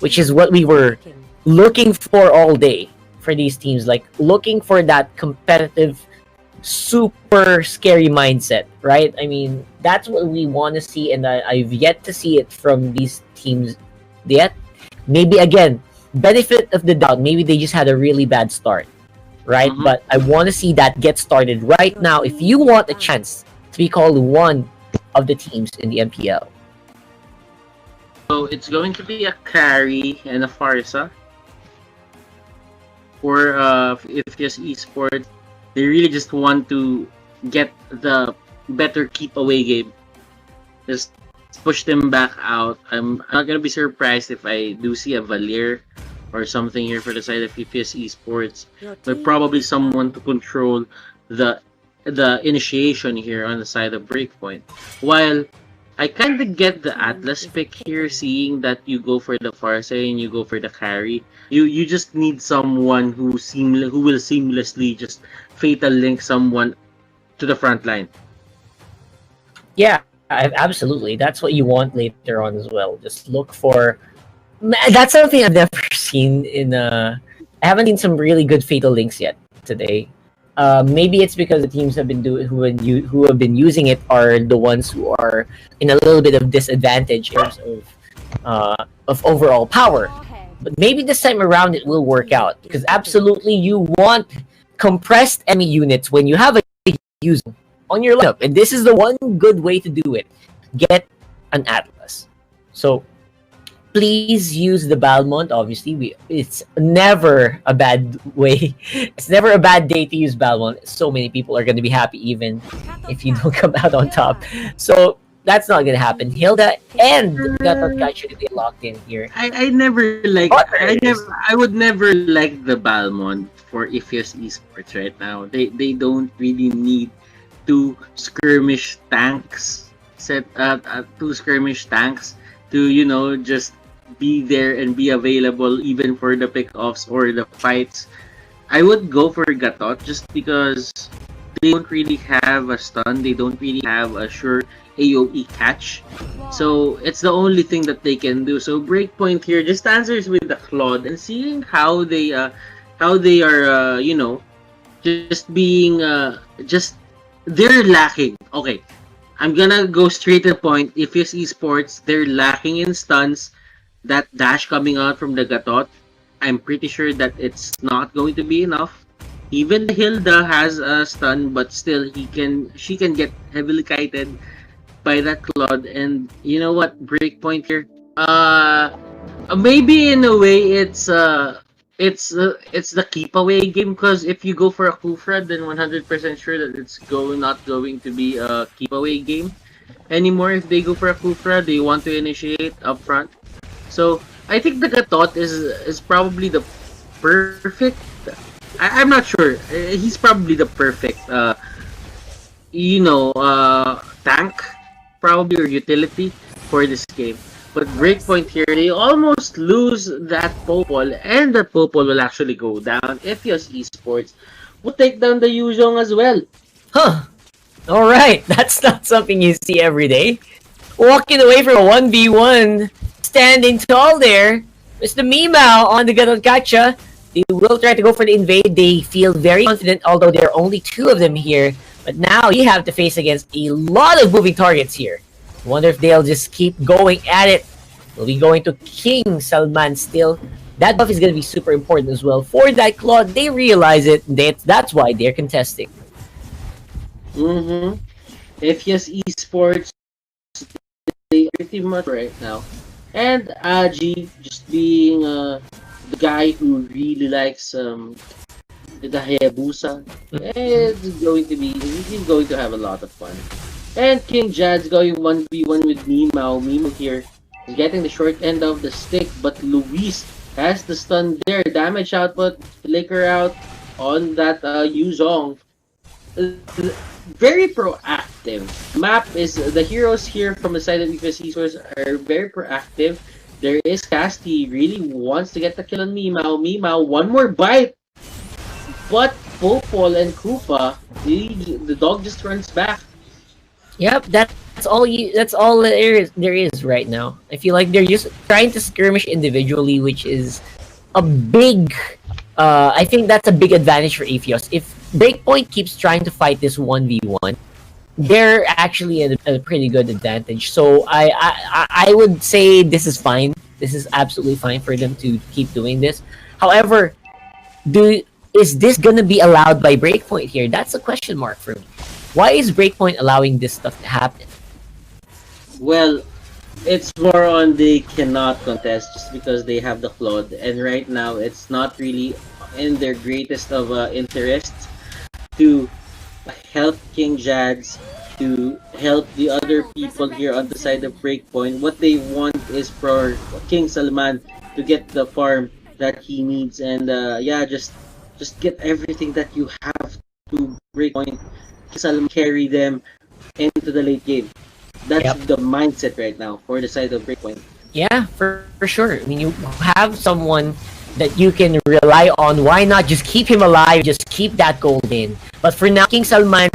which is what we were looking for all day for these teams, like looking for that competitive, super scary mindset, right? I mean, that's what we want to see, and I've yet to see it from these teams yet. Maybe again, benefit of the doubt, maybe they just had a really bad start, right? But I want to see that get started right now if you want a chance to be called one of the teams in the MPL. So it's going to be a carry and a Farsa. For Iphios Esports, they really just want to get the better keep away game. Just push them back out. I'm not gonna be surprised if I do see a Valier or something here for the side of Iphios Esports, but probably someone to control the initiation here on the side of Breakpoint. While I kind of get the Atlas pick here, seeing that you go for the Farsa and you go for the carry. You just need someone who will seamlessly just fatal link someone to the front line. Yeah, absolutely. That's what you want later on as well. Just look for. That's something I've never seen in. I haven't seen some really good fatal links yet today. Maybe it's because the teams have been who have been using it are the ones who are in a little bit of disadvantage in terms of overall power. But maybe this time around it will work out, because absolutely you want compressed enemy units when you have a user on your lineup, and this is the one good way to do it. Get an Atlas. So please use the Balmont. Obviously, it's never a bad way. It's never a bad day to use Balmont. So many people are going to be happy even if you don't come out on top. So that's not going to happen. Hilda and Gatot should be locked in here. I would never like the Balmont for Iphios Esports right now. They don't really need two skirmish tanks to just be there and be available even for the pickoffs or the fights. I would go for Gatot just because they don't really have a stun. They don't really have a sure AoE catch. So it's the only thing that they can do. So Breakpoint here just answers with the Claude and seeing how they are just being they're lacking. Okay, I'm gonna go straight to the point. Iphios Esports, they're lacking in stuns. That dash coming out from the Gatot, I'm pretty sure that it's not going to be enough. Even Hilda has a stun, but still she can get heavily kited by that Claude. And you know what, Breakpoint here, maybe in a way it's the keep away game, because if you go for a Kufra, then 100% sure that it's not going to be a keep away game anymore. If they go for a Kufra, they want to initiate up front. So I think the Gatot is probably the perfect. I'm not sure. He's probably the perfect tank, probably, or utility for this game. But Breakpoint here, they almost lose that Popol, and that Popol will actually go down. Iphios Esports will take down the Yuzhong as well. Huh. Alright, that's not something you see every day. Walking away from a 1v1, standing tall there, is the MEEMAO on the Gatot Gacha. They will try to go for the invade. They feel very confident, although there are only two of them here. But now you have to face against a lot of moving targets here. Wonder if they'll just keep going at it. Will be going to King Salman still. That buff is going to be super important as well for that Claude. They realize it. That's why they're contesting. Iphios Esports, they are pretty much right now. And AJIII just being the guy who really likes the Hayabusa. He's going to have a lot of fun. And KINGJADS going 1v1 with MEEMAO. MEEMAO here is getting the short end of the stick, but Luis has the stun there. Damage output, flicker out on that Yuzhong. Very proactive. Map is the heroes here from the side of Iphios Esports are very proactive. There is Cast. He really wants to get the kill on MEEMAO. MEEMAO, one more bite, but Popol and Koopa, the dog just runs back. Yep, that's That's all there is right now. I feel like they're just trying to skirmish individually, which is a big I think that's a big advantage for Iphios. If Breakpoint keeps trying to fight this 1v1, they're actually at a pretty good advantage. So I would say this is fine. This is absolutely fine for them to keep doing this. However, is this gonna be allowed by Breakpoint here? That's a question mark for me. Why is Breakpoint allowing this stuff to happen? Well, it's more on they cannot contest just because they have the Claude, and right now it's not really in their greatest of interests to help KINGJADS, to help the other people here on the side of Breakpoint. What they want is for King Salman to get the farm that he needs, and yeah, just get everything that you have to Breakpoint. King Salman carry them into the late game. That's the mindset right now for the side of Breakpoint. Yeah, for sure. I mean, you have someone that you can rely on. Why not just keep him alive? Just keep that gold in. But for now, King Salman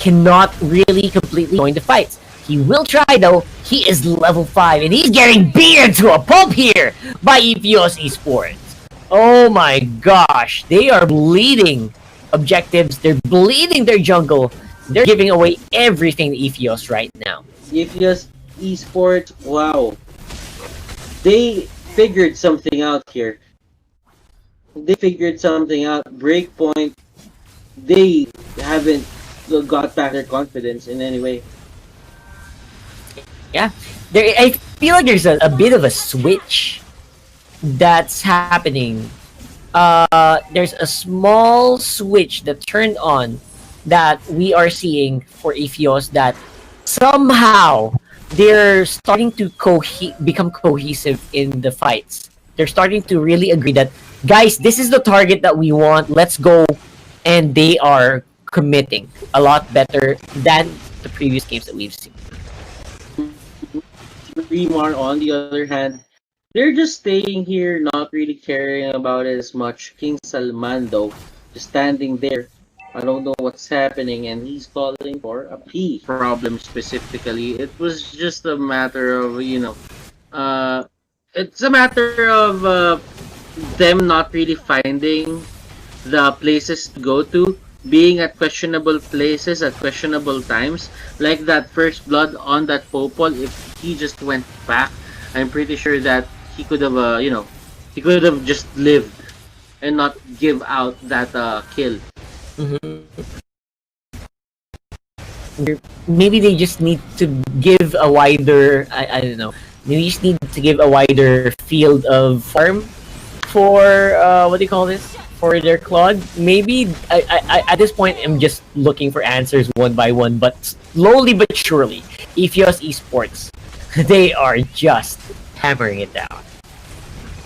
cannot really completely join the fights. He will try though. He is level 5 and he's getting beaten to a pulp here by Iphios Esports. Oh my gosh, they are bleeding objectives. They're bleeding their jungle. They're giving away everything to Iphios right now. Iphios Esports, wow. They figured something out here. They figured something out. Breakpoint, they haven't got back their confidence in any way. Yeah, I feel like there's a bit of a switch that's happening. There's a small switch that turned on that we are seeing for Iphios, that somehow they're starting to become cohesive in the fights. They're starting to really agree that, guys, this is the target that we want. Let's go. And they are committing a lot better than the previous games that we've seen. RHEA, on the other hand, they're just staying here, not really caring about it as much. King Salman, though, just standing there. I don't know what's happening, and he's calling for a P problem specifically. It was just a matter of, it's a matter of them not really finding the places to go to, being at questionable places at questionable times. Like that first blood on that Popol, if he just went back, I'm pretty sure that he could have, he could have just lived and not give out that kill. Maybe they just need to give a wider, I don't know, maybe you just need to give a wider field of farm for, what do you call this? For their Claude. Maybe, I at this point, I'm just looking for answers one by one, but slowly but surely, Iphios Esports, they are just hammering it down.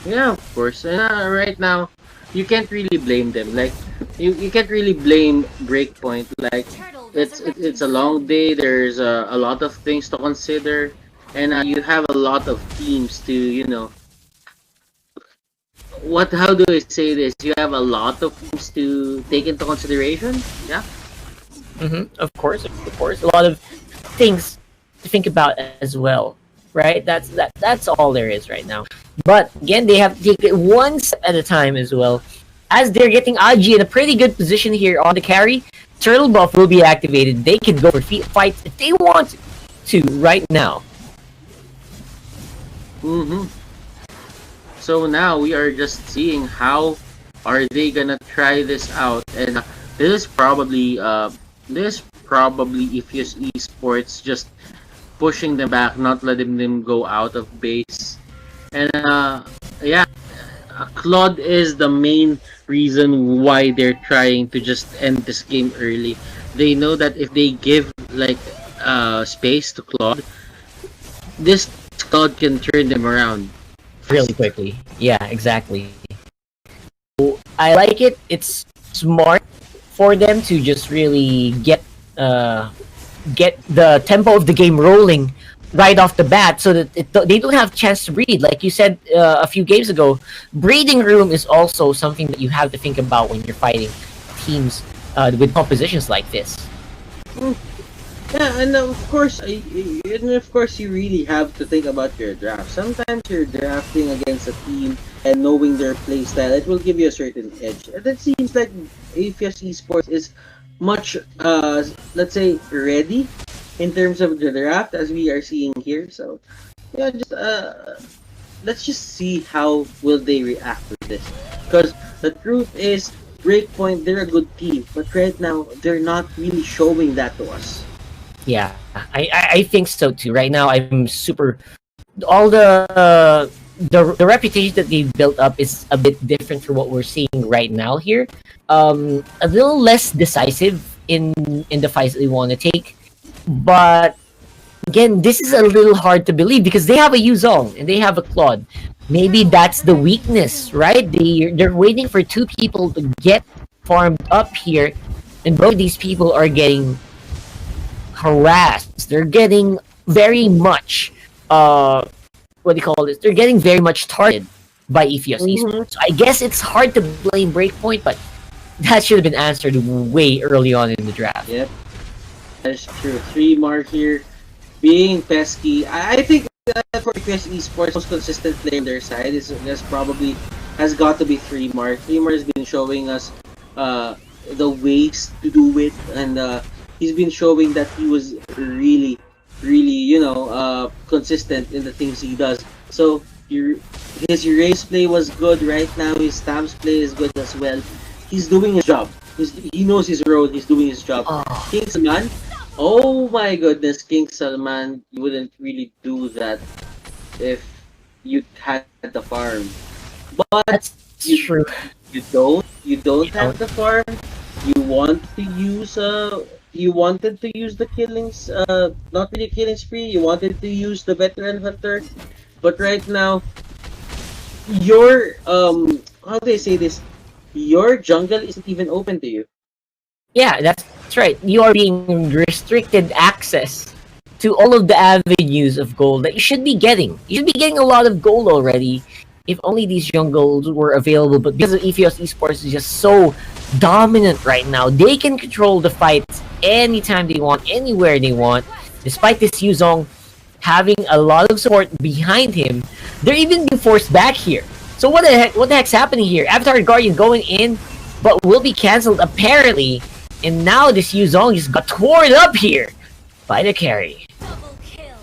Yeah, of course. And right now, you can't really blame them. Like, you can't really blame Breakpoint. Like, it's a long day. There's a lot of things to consider, and you have a lot of teams to, how do I say this? You have a lot of things to take into consideration. Yeah. Of course. A lot of things to think about as well, right? That's all there is right now. But again, they have to take it one step at a time as well. As they're getting AJIII in a pretty good position here on the carry, Turtle Buff will be activated. They can go for fights if they want to right now. So now we are just seeing how are they gonna try this out, and this is probably Iphios Esports just pushing them back, not letting them go out of base. And yeah, Claude is the main reason why they're trying to just end this game early. They know that if they give like space to Claude, this Claude can turn them around really quickly. Yeah, exactly. So, I like it. It's smart for them to just really get the tempo of the game rolling right off the bat, so that they don't have a chance to breathe. Like you said a few games ago, breathing room is also something that you have to think about when you're fighting teams with compositions like this. Yeah, and of course, you really have to think about your draft. Sometimes you're drafting against a team and knowing their play style, it will give you a certain edge. And it seems like Iphios Esports is much, let's say, ready in terms of the draft as we are seeing here. So, yeah, just let's just see how will they react to this. Because the truth is, Breakpoint, they're a good team, but right now they're not really showing that to us. Yeah, I think so too. Right now, I'm super. All the reputation that they built up is a bit different from what we're seeing right now here. A little less decisive in the fights that they want to take, but again, this is a little hard to believe because they have a Yuzong and they have a Claude. Maybe that's the weakness, right? They're waiting for two people to get farmed up here, and both of these people are getting harassed. They're getting very much what do you call this? They're getting very much targeted by Iphios Esports. So I guess it's hard to blame Breakpoint, but that should have been answered way early on in the draft. Yep, that's true. 3 mark here, being pesky. I think for Iphios Esports, most consistent player on their side is probably has got to be 3 mark. 3 mark has been showing us the ways to do it, and he's been showing that he was really, consistent in the things he does. So his race play was good right now. His stamps play is good as well. He's doing his job. He knows his role. He's doing his job. King Salman, oh my goodness, King Salman, you wouldn't really do that if you had the farm. But That's true. You don't have the farm. You want to use you wanted to use the killings, not really killing spree. You wanted to use the veteran hunter, but right now, your how do I say this? Your jungle isn't even open to you. Yeah, that's right. You are being restricted access to all of the avenues of gold that you should be getting. You should be getting a lot of gold already if only these jungles were available. But because of Iphios Esports is just so dominant right now, they can control the fights anytime they want, anywhere they want. Despite this Yuzong having a lot of support behind him, they're even being forced back here. So what the heck's happening here? Avatar Guardian going in, but will be cancelled apparently. And now this Yuzong just got torn up here by the carry.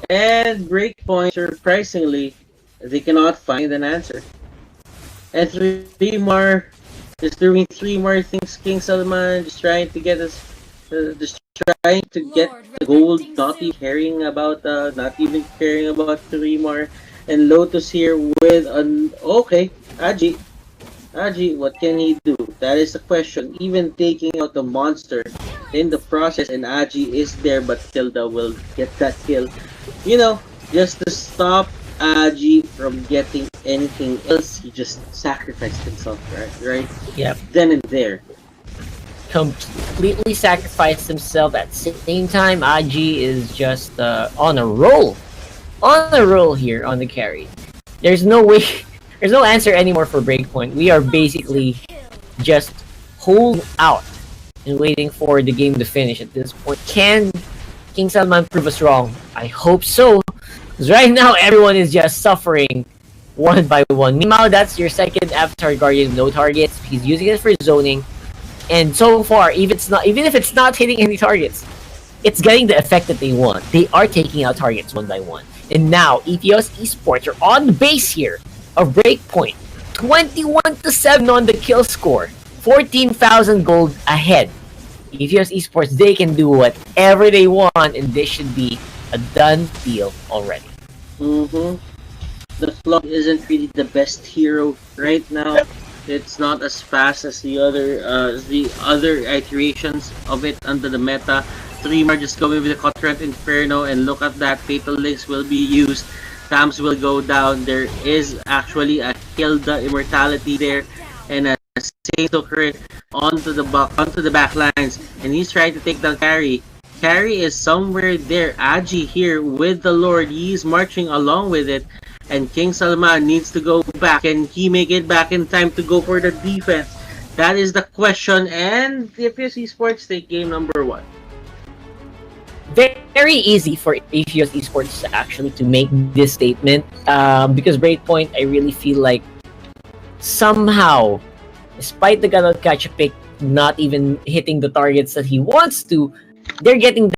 And Breakpoint, surprisingly, they cannot find an answer. And 3 more, just doing 3 more things. King Salman just trying to get us, just trying to get the gold, not even caring about 3 more. And Lotus here with an okay, AJIII, what can he do? That is the question. Even taking out the monster in the process, and AJIII is there, but Tilda will get that kill. You know, just to stop AJIII from getting anything else, he just sacrificed himself, right? Yep. Then and there. Completely sacrificed himself. At the same time, AJIII is just on a roll. On a roll here on the carry. There's no way, there's no answer anymore for Breakpoint. We are basically just holding out and waiting for the game to finish at this point. Can King Salman prove us wrong? I hope so. Because right now, everyone is just suffering one by one. MEEMAO, that's your second Avatar Guardian, no targets. He's using it for zoning. And so far, even if it's not hitting any targets, it's getting the effect that they want. They are taking out targets one by one. And now, Iphios Esports are on the base here of Breakpoint. 21-7 on the kill score. 14,000 gold ahead. Iphios Esports, they can do whatever they want, and this should be a done deal already. The Flood isn't really the best hero right now. It's not as fast as the other iterations of it under the meta. 3 more just going with the Cotrant Inferno, and look at that, Fatal Links will be used. Stamps will go down. There is actually a Hilda Immortality there, and a Saint Tucker onto the back lines, and he's trying to take down Carry. Carry is somewhere there. AJIII here with the Lord. He's marching along with it, and King Salman needs to go back. Can he make it back in time to go for the defense? That is the question, and the Iphios Esports take game number 1. very easy for Iphios Esports actually to make this statement, because Breakpoint, I really feel like somehow, despite the Ganon catch pick not even hitting the targets that he wants to, they're getting